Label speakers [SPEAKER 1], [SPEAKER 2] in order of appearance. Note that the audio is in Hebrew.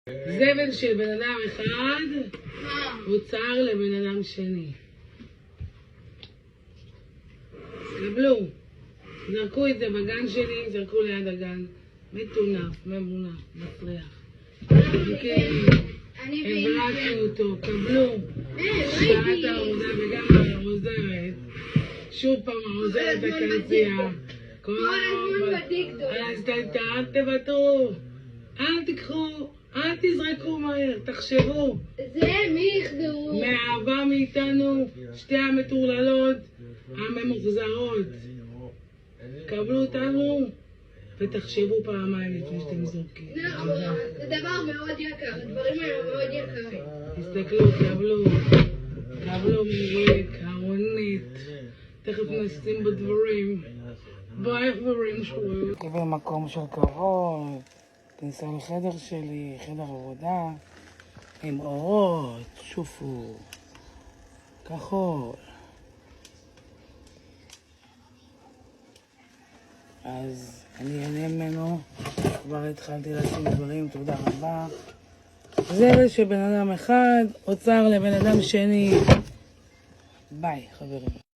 [SPEAKER 1] זבל של בן אדם אחד הוצר לבן אדם שני. קבלו, זרקו את זה בגן שלי, זרקו ליד הגן. מטונף, ממונף, מסריח. הברקנו אותו, קבלו. שעת העבודה וגם העוזרת. שוב פעם העוזרת הקרצייה. כל הזמן בטיקטוק. אז אל תוותרו. אל תיקחו. אל תזרקו מהר, תחשבו.
[SPEAKER 2] זה מי יחזרו?
[SPEAKER 1] מאהבה מאיתנו, שתי המטורללות, הממוחזרות. קבלו אותנו ותחשבו פעמיים לפני שאתם זורקים.
[SPEAKER 2] נכון, זה דבר מאוד יקר, הדברים האלה מאוד יקרים.
[SPEAKER 1] תסתכלו, קבלו מורק, ארונית. תכף נשים בדברים. בדברים שלו. במקום של כבוד. תנסה לחדר שלי, חדר עבודה, עם אורות, שופו, כחול. אז אני אענה ממנו, כבר התחלתי לשים דברים, תודה רבה. זבל של בן אדם אחד, אוצר לבן אדם שני. ביי, חברים.